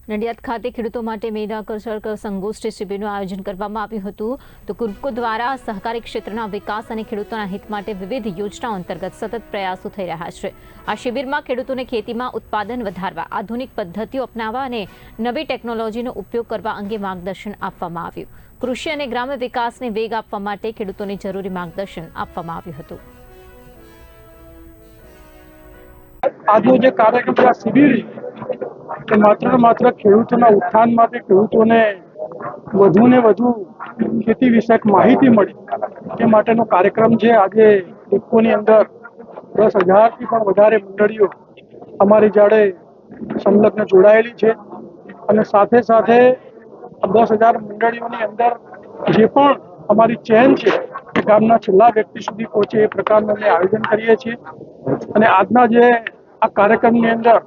નડિયાદ ખાતે ખેડૂતો માટે મેગા કલ્ચર સંગોષ્ઠી શિબિરનું આયોજન કરવામાં આવ્યું હતું તો કુર્બકો દ્વારા સહકારી ક્ષેત્રના વિકાસ અને ખેડૂતોના હિત માટે વિવિધ યોજનાઓ અંતર્ગત સતત પ્રયાસો થઈ રહ્યા છે। આ શિબિરમાં ખેડૂતોને ખેતીમાં ઉત્પાદન વધારવા, આધુનિક પદ્ધતિઓ અપનાવવા અને નવી ટેકનોલોજીનો ઉપયોગ કરવા અંગે માર્ગદર્શન આપવામાં આવ્યું। કૃષિ અને ગ્રામ્ય વિકાસને વેગ આપવા માટે ખેડૂતોને જરૂરી માર્ગદર્શન આપવામાં આવ્યું હતું। આજનો જે કાર્યક્રમ છે, આ શિબિર કે માત્ર ખેડૂતોના ઉત્થાન માટે, ખેડૂતોને વધુને વધુ ખેતી વિષયક માહિતી મળી તે માટેનો કાર્યક્રમ છે। આજે ઇફકોની અંદર 10,000થી પણ વધારે મંડળીઓ અમારી જોડે સંલગ્ન જોડાયેલી છે અને સાથે સાથે 10,000 મંડળીઓની અંદર જે પણ અમારી ચેન છે એ ગામના છેલ્લા વ્યક્તિ સુધી પહોંચે એ પ્રકારનું અમે આયોજન કરીએ છીએ। અને આજના જે આ કાર્યક્રમની અંદર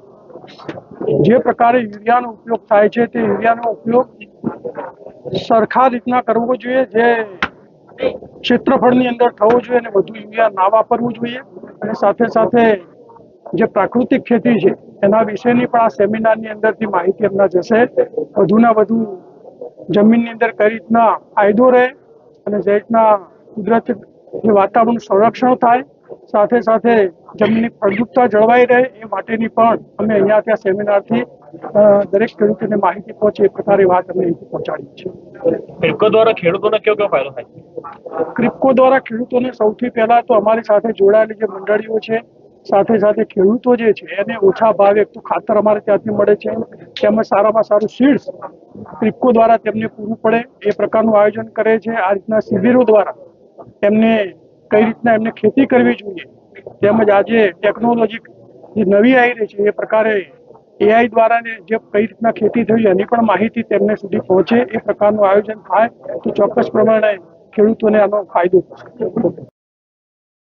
જે પ્રકારે યુરિયાનો ઉપયોગ થાય છે તે યુરિયાનો ઉપયોગ સરખા રીતના કરવો જોઈએ, જે ક્ષેત્રફળની અંદર થવો જોઈએ અને વધુ યુરિયા ના વાપરવું જોઈએ। અને સાથે સાથે જે પ્રાકૃતિક ખેતી છે એના વિશેની પણ આ સેમિનારની અંદરથી માહિતી અમને જશે। વધુના વધુ જમીનની અંદર કઈ રીતના ફાયદો રહે અને જે રીતના કુદરતી વાતાવરણનું સંરક્ષણ થાય, સાથે સાથે જમીનની ફળદ્રુપતા જળવાઈ રહે એ માટેની પણ અમે અહીંયા ત્યાં સેમિનારથી દરેક ખેડૂતોને માહિતી પહોંચે એ પ્રકારે વાત અમે અહીંથી પહોંચાડી છે। ક્રિપ્કો દ્વારા ખેડૂતોને કયો ફાયદો થાય? ક્રિપ્કો દ્વારા ખેડૂતોને સૌથી પહેલા તો અમારી સાથે જોડાયેલી જે મંડળીઓ છે, સાથે સાથે ખેડૂતો જે છે એને ઓછા ભાવે એક તો ખાતર અમારે ત્યાંથી મળે છે, તેમજ સારામાં સારું સીડ્સ ક્રિપ્કો દ્વારા તેમને પૂરું પડે એ પ્રકારનું આયોજન કરે છે। આ રીતના શિબિરો દ્વારા એમને કઈ રીતના એમને ખેતી કરવી જોઈએ, તેમજ આજે ટેકનોલોજી જે નવી આવી રહી છે એ પ્રકારે AI દ્વારા જે કઈ રીતના ખેતી થઈ એની પણ માહિતી તેમને સુધી પહોંચે એ પ્રકારનું આયોજન થાય તો ચોક્કસ પ્રમાણે ખેડૂતોને આનો ફાયદો થશે।